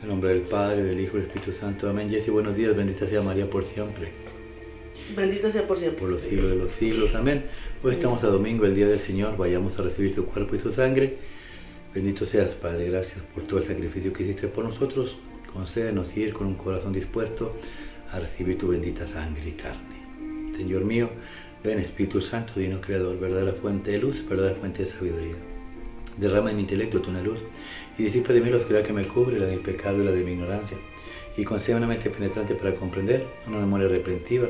En nombre del Padre, del Hijo y del Espíritu Santo. Amén. Jessy, buenos días. Bendita sea María por siempre. Bendita sea por siempre. Por los siglos de los siglos. Amén. Hoy estamos a domingo, el día del Señor. Vayamos a recibir su cuerpo y su sangre. Bendito seas, Padre. Gracias por todo el sacrificio que hiciste por nosotros. Concédenos ir con un corazón dispuesto a recibir tu bendita sangre y carne. Señor mío, ven Espíritu Santo, Divino Creador, verdadera fuente de luz, verdadera fuente de sabiduría. Derrama en mi intelecto tu una luz y disipa de mí la oscuridad que me cubre, la de mi pecado y la de mi ignorancia. Y concede una mente penetrante para comprender, una memoria retentiva,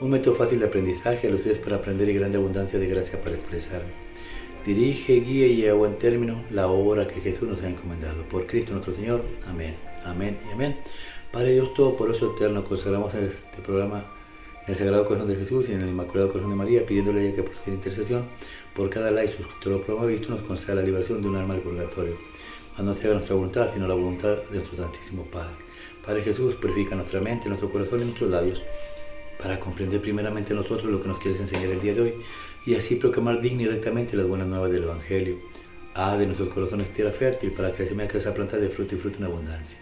un método fácil de aprendizaje, lucidez para aprender y grande abundancia de gracia para expresarme. Dirige, guía y lleva a buen término la obra que Jesús nos ha encomendado. Por Cristo nuestro Señor. Amén. Amén y amén. Padre Dios Todopoderoso Eterno, consagramos en este programa en el Sagrado Corazón de Jesús y en el Inmaculado Corazón de María, pidiéndole a ella que por su intercesión, por cada like, suscriptor o programa visto, nos conceda la liberación de un alma del purgatorio. No se haga nuestra voluntad, sino la voluntad de nuestro Santísimo Padre. Padre Jesús, purifica nuestra mente, nuestro corazón y nuestros labios, para comprender primeramente nosotros lo que nos quieres enseñar el día de hoy, y así proclamar digna y rectamente las buenas nuevas del Evangelio. Haz de nuestros corazones tierra fértil, para que se me esa planta de fruto y fruto en abundancia.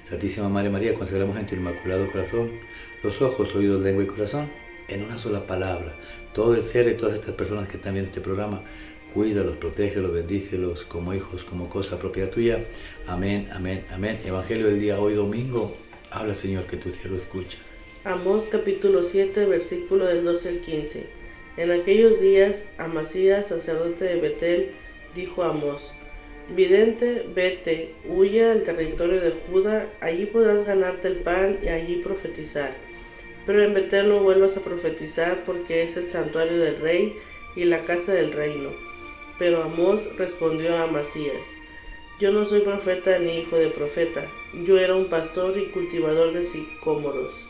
Santísima Madre María, consagramos en tu Inmaculado Corazón los ojos, oídos, lengua y corazón, en una sola palabra. Todo el ser de todas estas personas que están viendo este programa, cuídalos, protégelos, bendícelos como hijos, como cosa propia tuya. Amén, amén, amén. Evangelio del día hoy domingo. Habla, Señor, que tu siervo escucha. Amós capítulo 7, versículo del 12 al 15. En aquellos días, Amasías, sacerdote de Betel, dijo a Amós: Vidente, vete, huye al territorio de Judá, allí podrás ganarte el pan y allí profetizar. Pero en Betel no vuelvas a profetizar, porque es el santuario del rey y la casa del reino. Pero Amós respondió a Amasías: Yo no soy profeta ni hijo de profeta, yo era un pastor y cultivador de sicómoros.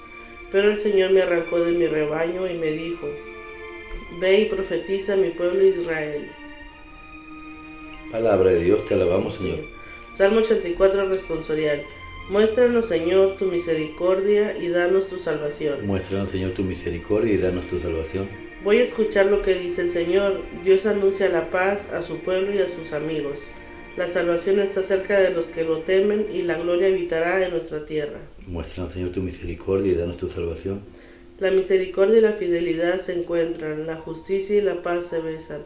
Pero el Señor me arrancó de mi rebaño y me dijo: Ve y profetiza a mi pueblo Israel. Palabra de Dios, te alabamos, Señor. Salmo 84, responsorial. Muéstranos, Señor, tu misericordia y danos tu salvación. Muéstranos, Señor, tu misericordia y danos tu salvación. Voy a escuchar lo que dice el Señor. Dios anuncia la paz a su pueblo y a sus amigos. La salvación está cerca de los que lo temen y la gloria habitará en nuestra tierra. Muéstranos, Señor, tu misericordia y danos tu salvación. La misericordia y la fidelidad se encuentran, la justicia y la paz se besan.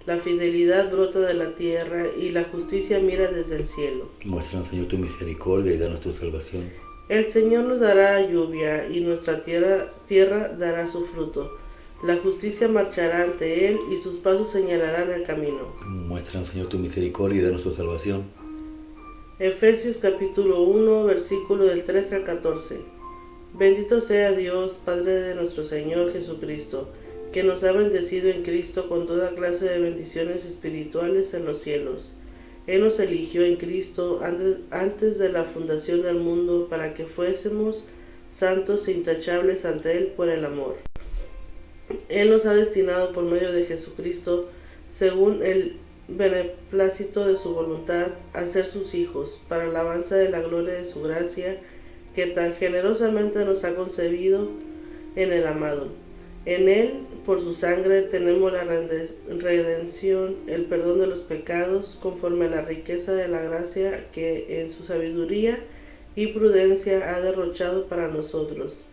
La fidelidad brota de la tierra y la justicia mira desde el cielo. Muéstranos, Señor, tu misericordia y danos tu salvación. El Señor nos dará lluvia y nuestra tierra dará su fruto. La justicia marchará ante él y sus pasos señalarán el camino. Muéstranos, Señor, tu misericordia y danos tu salvación. Efesios capítulo 1, versículo del 13 al 14. Bendito sea Dios, Padre de nuestro Señor Jesucristo, que nos ha bendecido en Cristo con toda clase de bendiciones espirituales en los cielos. Él nos eligió en Cristo antes de la fundación del mundo para que fuésemos santos e intachables ante Él por el amor. Él nos ha destinado por medio de Jesucristo, según el beneplácito de su voluntad, a ser sus hijos, para alabanza de la gloria de su gracia, que tan generosamente nos ha concebido en el amado. En Él, por su sangre, tenemos la redención, el perdón de los pecados, conforme a la riqueza de la gracia que en su sabiduría y prudencia ha derrochado para nosotros,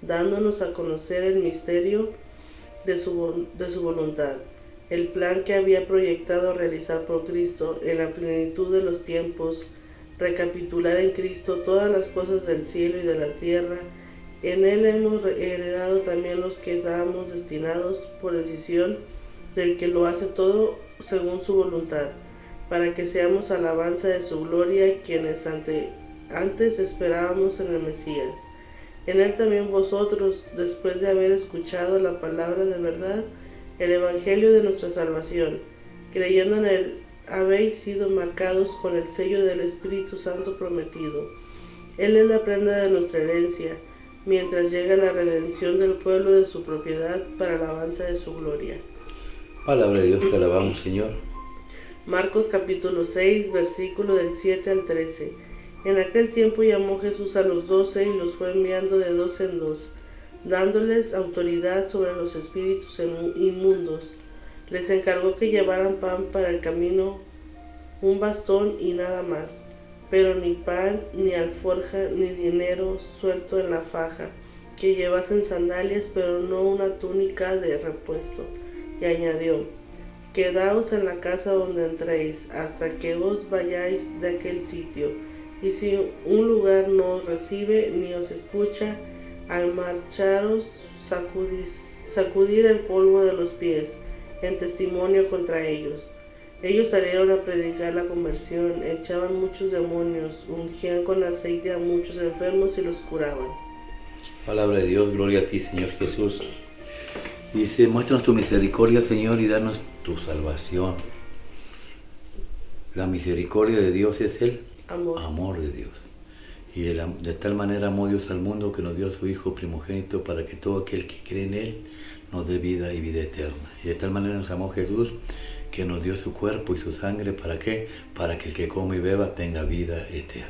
dándonos a conocer el misterio de su voluntad, el plan que había proyectado realizar por Cristo en la plenitud de los tiempos, recapitular en Cristo todas las cosas del cielo y de la tierra. En Él hemos heredado también los que estábamos destinados por decisión del que lo hace todo según su voluntad, para que seamos alabanza de su gloria, quienes antes esperábamos en el Mesías. En Él también vosotros, después de haber escuchado la palabra de verdad, el Evangelio de nuestra salvación, creyendo en Él, habéis sido marcados con el sello del Espíritu Santo prometido. Él es la prenda de nuestra herencia, mientras llega la redención del pueblo de su propiedad para alabanza de su gloria. Palabra de Dios, te alabamos, Señor. Marcos capítulo 6, versículo del 7 al 13. En aquel tiempo llamó Jesús a los 12 y los fue enviando de dos en dos, dándoles autoridad sobre los espíritus inmundos. Les encargó que llevaran pan para el camino, un bastón y nada más. pero ni pan, ni alforja, ni dinero suelto en la faja, que llevasen sandalias, pero no una túnica de repuesto. Y añadió: Quedaos en la casa donde entréis, hasta que os vayáis de aquel sitio. Y si un lugar no os recibe, ni os escucha, al marcharos, sacudir el polvo de los pies, en testimonio contra ellos. Ellos salieron a predicar la conversión, echaban muchos demonios, ungían con aceite a muchos enfermos y los curaban. Palabra de Dios, gloria a ti, Señor Jesús. Dice, muéstranos tu misericordia, Señor, y danos tu salvación. La misericordia de Dios es el amor de Dios. Y de tal manera amó Dios al mundo que nos dio a su Hijo primogénito para que todo aquel que cree en Él nos dé vida y vida eterna. Y de tal manera nos amó Jesús que nos dio su cuerpo y su sangre. ¿Para qué? Para que el que come y beba tenga vida eterna.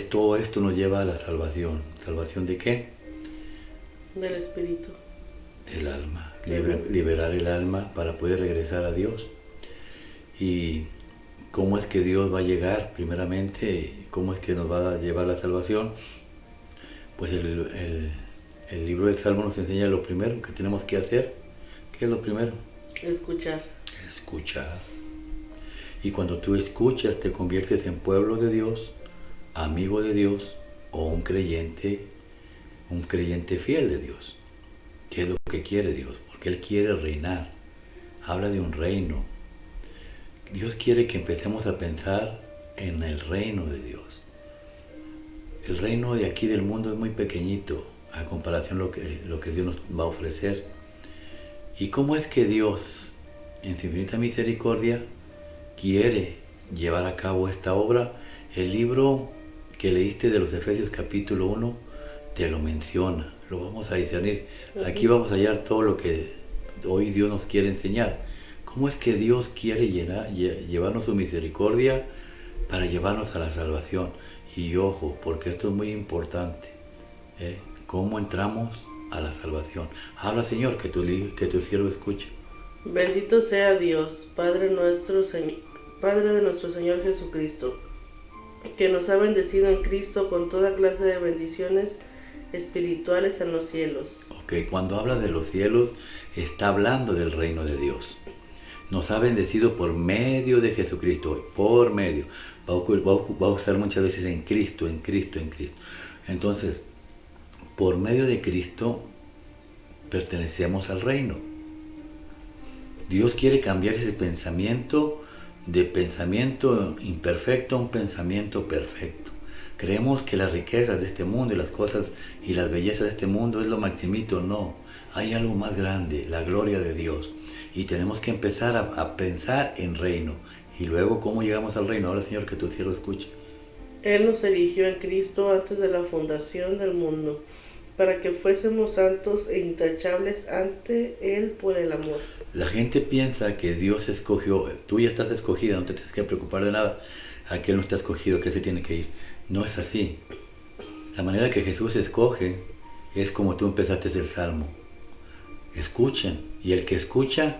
Todo esto nos lleva a la salvación. ¿Salvación de qué? Del espíritu. Del alma. Liberar el alma para poder regresar a Dios. Y cómo es que Dios va a llegar primeramente, cómo es que nos va a llevar la salvación. Pues el libro de Salmos nos enseña lo primero que tenemos que hacer. ¿Qué es lo primero? Escuchar. Escuchar. Y cuando tú escuchas te conviertes en pueblo de Dios, amigo de Dios o un creyente fiel de Dios. ¿Qué es lo que quiere Dios? Porque Él quiere reinar. Habla de un reino. Dios quiere que empecemos a pensar en el reino de Dios. El reino de aquí del mundo es muy pequeñito a comparación lo que Dios nos va a ofrecer. ¿Y cómo es que Dios, en su infinita misericordia, quiere llevar a cabo esta obra? El libro que leíste de los Efesios capítulo 1 te lo menciona, lo vamos a discernir. Aquí vamos a hallar todo lo que hoy Dios nos quiere enseñar. ¿Cómo es que Dios quiere llevarnos su misericordia para llevarnos a la salvación? Y ojo, porque esto es muy importante, ¿cómo entramos a la salvación? Habla, Señor, que tu siervo escuche. Bendito sea Dios, Padre de nuestro Señor Jesucristo, que nos ha bendecido en Cristo con toda clase de bendiciones espirituales en los cielos. Ok, cuando habla de los cielos, está hablando del reino de Dios. Nos ha bendecido por medio de Jesucristo, por medio. Va a usar muchas veces en Cristo. Entonces, por medio de Cristo, pertenecemos al reino. Dios quiere cambiar ese pensamiento de pensamiento imperfecto a un pensamiento perfecto. Creemos que las riquezas de este mundo y las cosas y las bellezas de este mundo es lo maximito. No, hay algo más grande, la gloria de Dios. Y tenemos que empezar a pensar en reino. Y luego, ¿cómo llegamos al reino? Ahora, Señor, que tu siervo escuche. Él nos eligió en Cristo antes de la fundación del mundo, para que fuésemos santos e intachables ante Él por el amor. La gente piensa que Dios escogió, tú ya estás escogida, no te tienes que preocupar de nada. Aquel no está escogido, que se tiene que ir. No es así. La manera que Jesús escoge es como tú empezaste el Salmo. Escuchen, y el que escucha,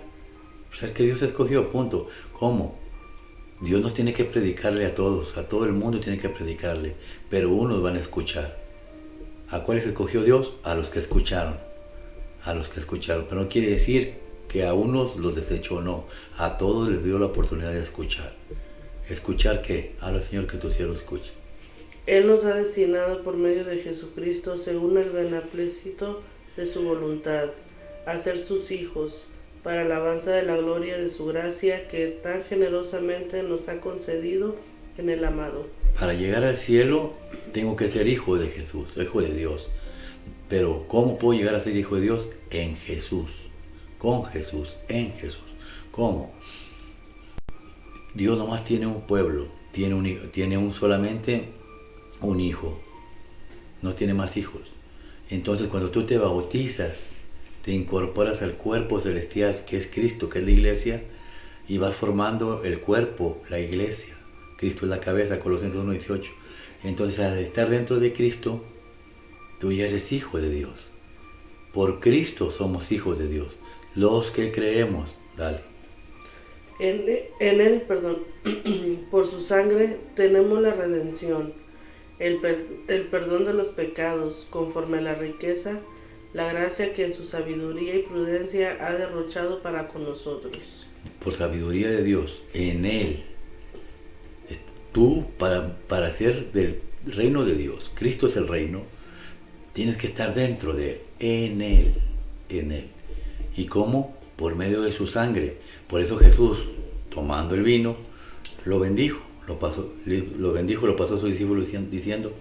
pues es que Dios escogió, punto. ¿Cómo? Dios nos tiene que predicarle a todos, a todo el mundo tiene que predicarle, pero unos van a escuchar. ¿A cuáles escogió Dios? A los que escucharon, pero no quiere decir que a unos los desechó, no, a todos les dio la oportunidad de escuchar. ¿Escuchar qué? Habla, Señor, que tu siervo escuche. Él nos ha destinado por medio de Jesucristo, según el beneplácito de su voluntad, a ser sus hijos, para alabanza de la gloria de su gracia que tan generosamente nos ha concedido en el amado. Para llegar al cielo tengo que ser hijo de Jesús, hijo de Dios. Pero ¿cómo puedo llegar a ser hijo de Dios? En Jesús, con Jesús, en Jesús. ¿Cómo? Dios nomás tiene un pueblo, tiene solamente un hijo, no tiene más hijos. Entonces cuando tú te bautizas, te incorporas al cuerpo celestial que es Cristo, que es la iglesia, y vas formando el cuerpo, la iglesia. Cristo es la cabeza, Colosenses 1:18. Entonces al estar dentro de Cristo, tú ya eres hijo de Dios. Por Cristo somos hijos de Dios. Los que creemos, dale. En él, por su sangre tenemos la redención, el perdón de los pecados, conforme a la riqueza, la gracia que en su sabiduría y prudencia ha derrochado para con nosotros. Por sabiduría de Dios, en Él. Tú, para ser del reino de Dios, Cristo es el reino, tienes que estar dentro de Él, en Él. ¿Y cómo? Por medio de su sangre. Por eso Jesús, tomando el vino, lo bendijo, lo pasó a sus discípulos diciendo,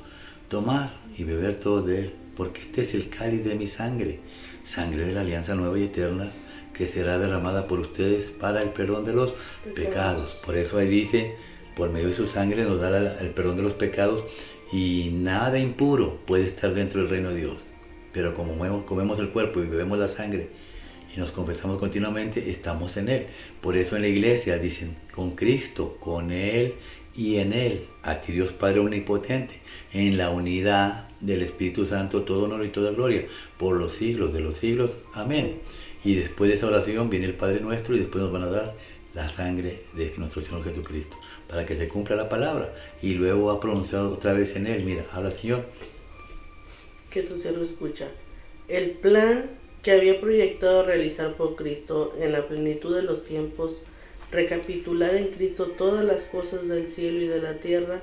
tomar y beber todos de Él, porque este es el cáliz de mi sangre, sangre de la alianza nueva y eterna, que será derramada por ustedes para el perdón de los pecados. Por eso ahí dice, por medio de su sangre nos da el perdón de los pecados, y nada impuro puede estar dentro del reino de Dios. Pero como comemos el cuerpo y bebemos la sangre y nos confesamos continuamente, estamos en Él. Por eso en la iglesia dicen, con Cristo, con Él y en Él, a ti Dios Padre Omnipotente, en la unidad del Espíritu Santo, todo honor y toda gloria, por los siglos de los siglos. Amén. Y después de esa oración viene el Padre Nuestro y después nos van a dar la sangre de nuestro Señor Jesucristo, para que se cumpla la palabra. Y luego va a pronunciar otra vez en Él, mira, habla Señor. Que tu siervo escucha. El plan que había proyectado realizar por Cristo en la plenitud de los tiempos, recapitular en Cristo todas las cosas del cielo y de la tierra,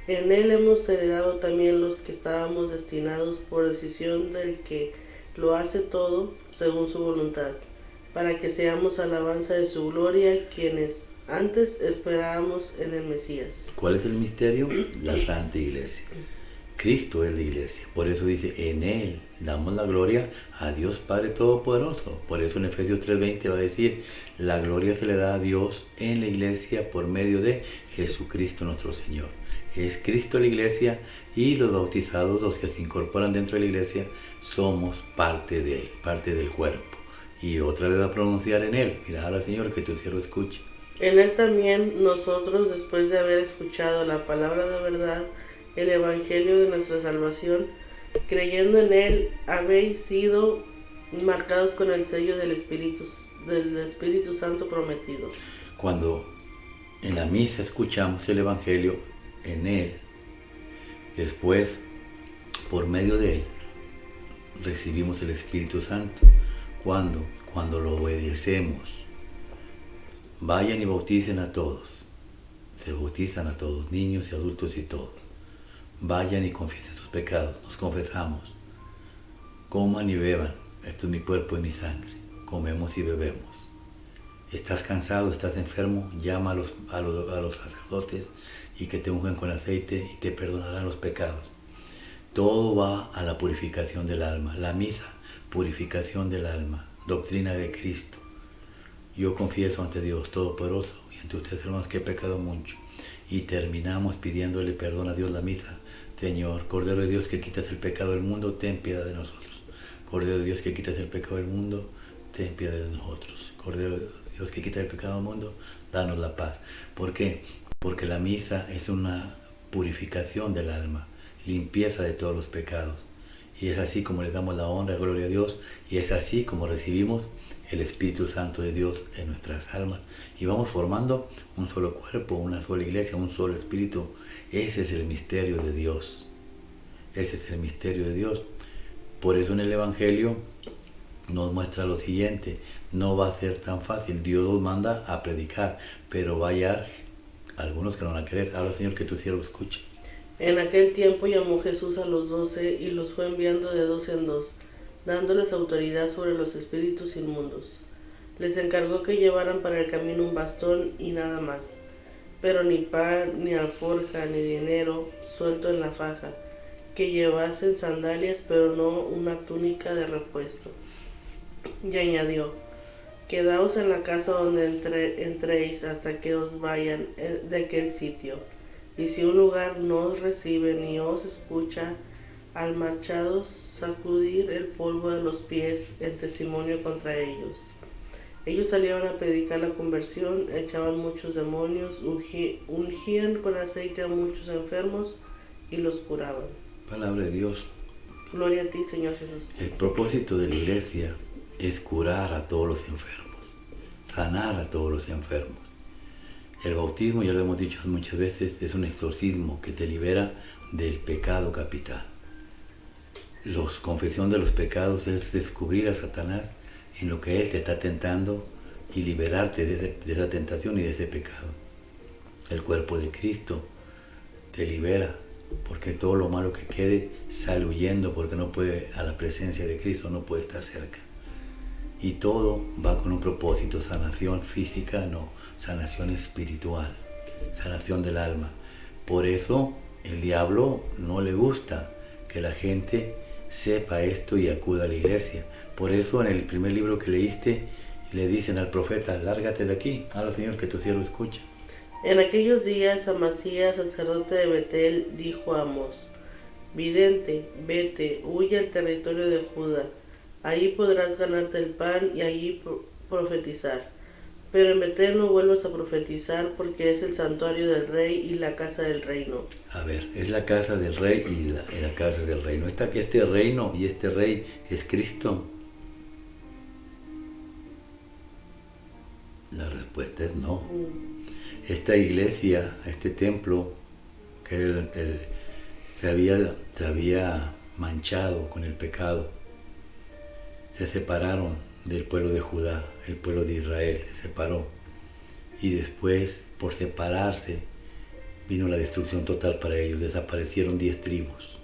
en Él hemos heredado también los que estábamos destinados por decisión del que lo hace todo según su voluntad, para que seamos alabanza de su gloria, quienes antes esperábamos en el Mesías. ¿Cuál es el misterio? La Santa Iglesia. Cristo es la iglesia. Por eso dice, en Él damos la gloria a Dios Padre Todopoderoso. Por eso en Efesios 3:20 va a decir, la gloria se le da a Dios en la iglesia por medio de Jesucristo nuestro Señor. Es Cristo la iglesia, y los bautizados, los que se incorporan dentro de la iglesia, somos parte de Él, parte del cuerpo. Y otra vez va a pronunciar en Él, mira, ahora Señor, que tu siervo escuche. En Él también nosotros, después de haber escuchado la palabra de verdad, el Evangelio de nuestra salvación, creyendo en Él, habéis sido marcados con el sello del Espíritu Santo prometido. Cuando en la misa escuchamos el Evangelio, en Él, después, por medio de Él, recibimos el Espíritu Santo. Cuando lo obedecemos. Vayan y bauticen a todos. Se bautizan a todos, niños y adultos y todos. Vayan y confiesen sus pecados. Nos confesamos. Coman y beban. Esto es mi cuerpo y mi sangre. Comemos y bebemos. ¿Estás cansado? ¿Estás enfermo? Llama a los sacerdotes y que te unjan con aceite y te perdonarán los pecados. Todo va a la purificación del alma. La misa, purificación del alma. Doctrina de Cristo. Yo confieso ante Dios Todopoderoso y ante ustedes, hermanos, que he pecado mucho. Y terminamos pidiéndole perdón a Dios la misa. Señor, Cordero de Dios que quitas el pecado del mundo, ten piedad de nosotros. Cordero de Dios que quitas el pecado del mundo, ten piedad de nosotros. Cordero de Dios que quita el pecado del mundo, danos la paz. ¿Por qué? Porque la misa es una purificación del alma, limpieza de todos los pecados. Y es así como le damos la honra y gloria a Dios, y es así como recibimos el Espíritu Santo de Dios en nuestras almas, y vamos formando un solo cuerpo, una sola iglesia, un solo espíritu. Ese es el misterio de Dios. Ese es el misterio de Dios. Por eso en el Evangelio nos muestra lo siguiente: no va a ser tan fácil. Dios nos manda a predicar, pero va a hallar algunos que no van a querer. Habla, Señor, que tu siervo escuche. En aquel tiempo llamó Jesús a los 12 y los fue enviando de 2 en 2, dándoles autoridad sobre los espíritus inmundos. Les encargó que llevaran para el camino un bastón y nada más, pero ni pan, ni alforja, ni dinero suelto en la faja, que llevasen sandalias, pero no una túnica de repuesto. Y añadió: quedaos en la casa donde entréis hasta que os vayan de aquel sitio. Y si un lugar no os recibe ni os escucha, al marchados sacudir el polvo de los pies en testimonio contra ellos. Ellos salieron a predicar la conversión, echaban muchos demonios, ungían con aceite a muchos enfermos y los curaban. Palabra de Dios. Gloria a ti, Señor Jesús. El propósito de la iglesia es curar a todos los enfermos, sanar a todos los enfermos. El bautismo, ya lo hemos dicho muchas veces, es un exorcismo que te libera del pecado capital. La confesión de los pecados es descubrir a Satanás en lo que él te está tentando y liberarte de esa tentación y de ese pecado. El cuerpo de Cristo te libera, porque todo lo malo que quede sale huyendo, porque no puede, a la presencia de Cristo no puede estar cerca. Y todo va con un propósito: sanación física, no, sanación espiritual, sanación del alma. Por eso el diablo no le gusta que la gente sepa esto y acuda a la iglesia. Por eso en el primer libro que leíste le dicen al profeta: lárgate de aquí, habla Señor, que tu siervo escucha. En aquellos días Amasías, sacerdote de Betel, dijo a Amós: vidente, vete, huye al territorio de Judá. Ahí podrás ganarte el pan y allí profetizar. Pero en Betel no vuelvas a profetizar, porque es el santuario del rey y la casa del reino. A ver, es la casa del rey y la casa del reino. Este reino y este rey es Cristo. La respuesta es no. Esta iglesia, este templo que se había manchado con el pecado, se separaron del pueblo de Judá, el pueblo de Israel se separó, y después, por separarse, vino la destrucción total para ellos. Desaparecieron 10 tribus.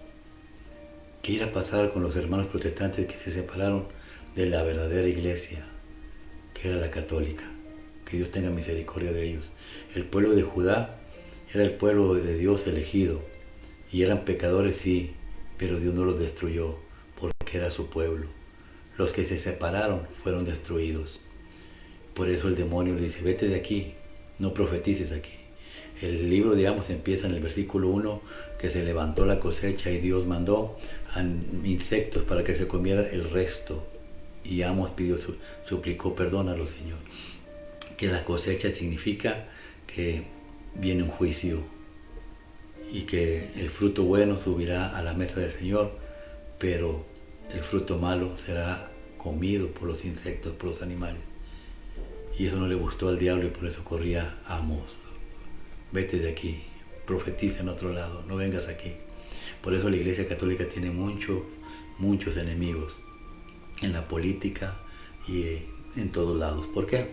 ¿Qué irá a pasar con los hermanos protestantes que se separaron de la verdadera iglesia, que era la católica? Que Dios tenga misericordia de ellos. El pueblo de Judá era el pueblo de Dios elegido, y eran pecadores, sí, pero Dios no los destruyó, porque era su pueblo. Los que se separaron fueron destruidos. Por eso el demonio le dice: vete de aquí, no profetices aquí. El libro de Amos empieza en el versículo 1, que se levantó la cosecha y Dios mandó a insectos para que se comiera el resto. Y Amos suplicó: perdónalo, Señor. Que la cosecha significa que viene un juicio y que el fruto bueno subirá a la mesa del Señor, pero el fruto malo será comido por los insectos, por los animales. Y eso no le gustó al diablo, y por eso corría a Amós: vete de aquí, profetiza en otro lado, no vengas aquí. Por eso la Iglesia Católica tiene muchos enemigos en la política y en todos lados. ¿Por qué?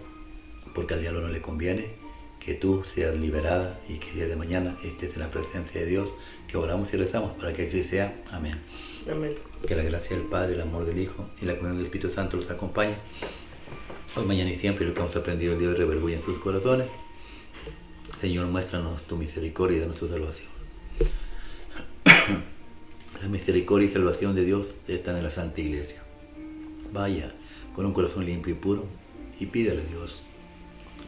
Porque al diablo no le conviene que tú seas liberada y que el día de mañana estés en la presencia de Dios, que oramos y rezamos para que así sea. Amén. Amén. Que la gracia del Padre, el amor del Hijo y la comunión del Espíritu Santo los acompañe hoy, mañana y siempre. Lo que hemos aprendido el día de hoy reverbulla en sus corazones. Señor, muéstranos tu misericordia y danos tu salvación. La misericordia y salvación de Dios están en la Santa Iglesia. Vaya con un corazón limpio y puro y pídale a Dios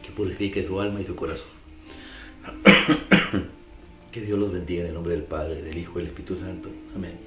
que purifique su alma y su corazón. Que Dios los bendiga en el nombre del Padre, del Hijo y del Espíritu Santo. Amén.